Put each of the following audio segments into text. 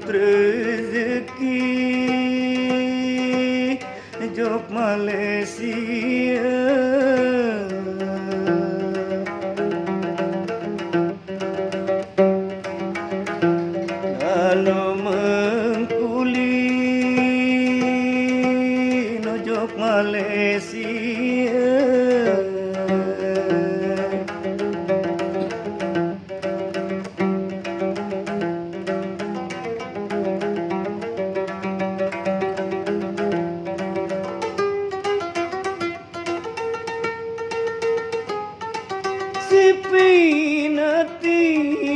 rezeki Jog Malaysia Kalau mengkuli Jog Malaysia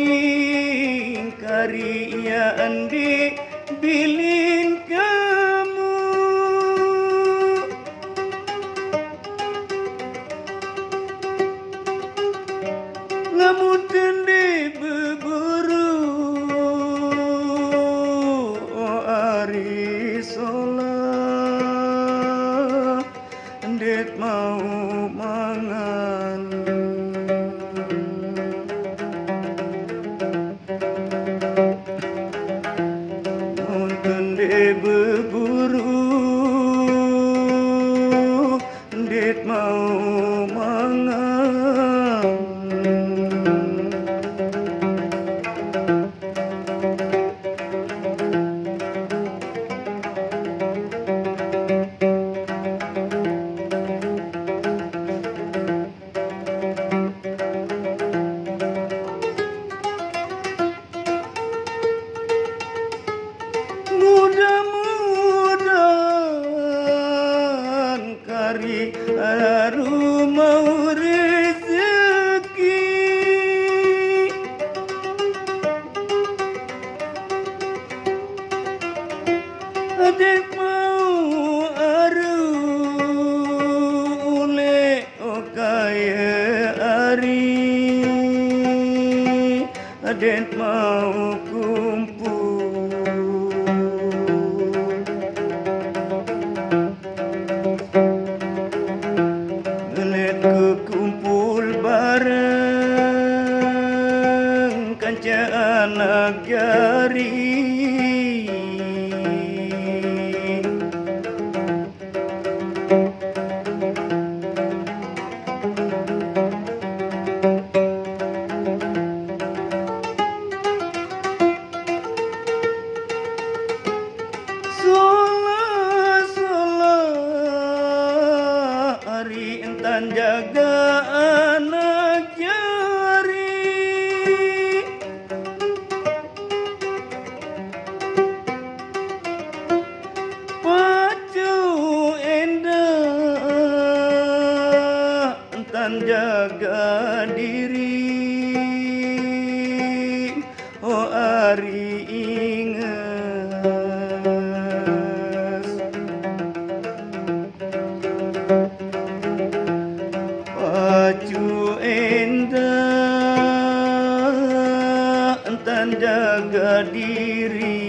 Sipinating karyaan di bilin kamu Lamun tende berburu Ari solah Det mau mangan berburu Det mau mangan Mudah-mudahan kari haru mau rezeki Adek mau aru ule kaya ari Adek mau kumpul kumpul bareng kanca anak jari Intan jaga anak jari Pacu endah Intan jaga diri Oh Ari ingat Pacu endah Entan jaga diri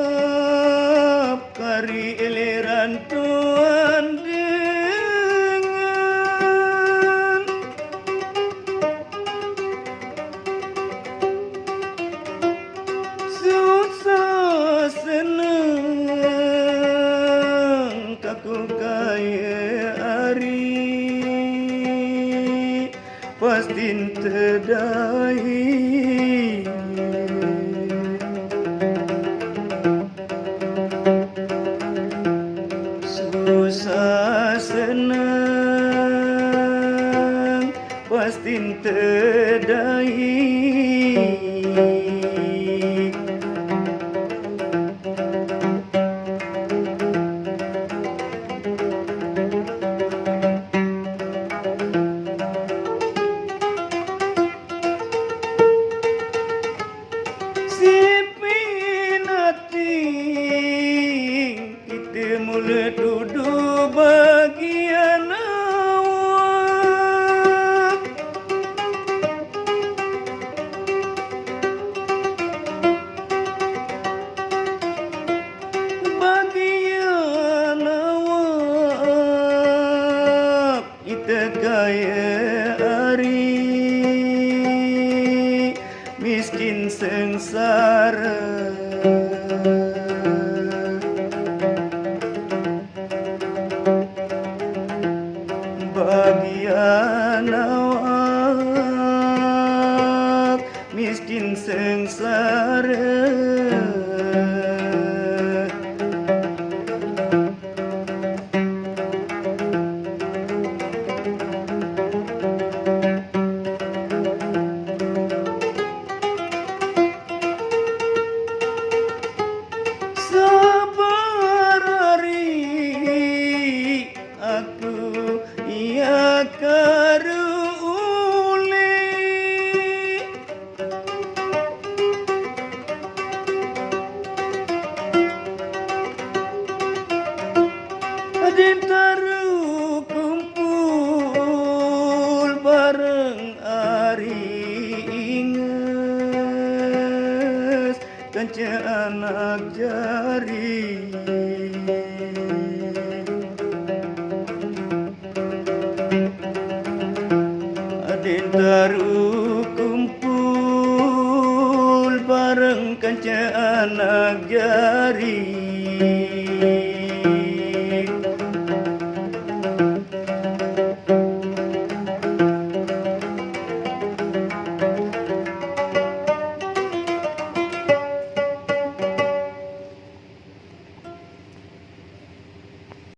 Menidap kari eliran Tuhan dengan susah senang kaku kaya ari pasti terdahi susah senang pasti terdahi Mula duduk bagian awak sengsara. Bagian awak miskin sengsara, sabar hari aku ia karuli, adintaru kumpul bareng ari inges kanca anak jari. Adintaru kumpul bareng kanca anak jari.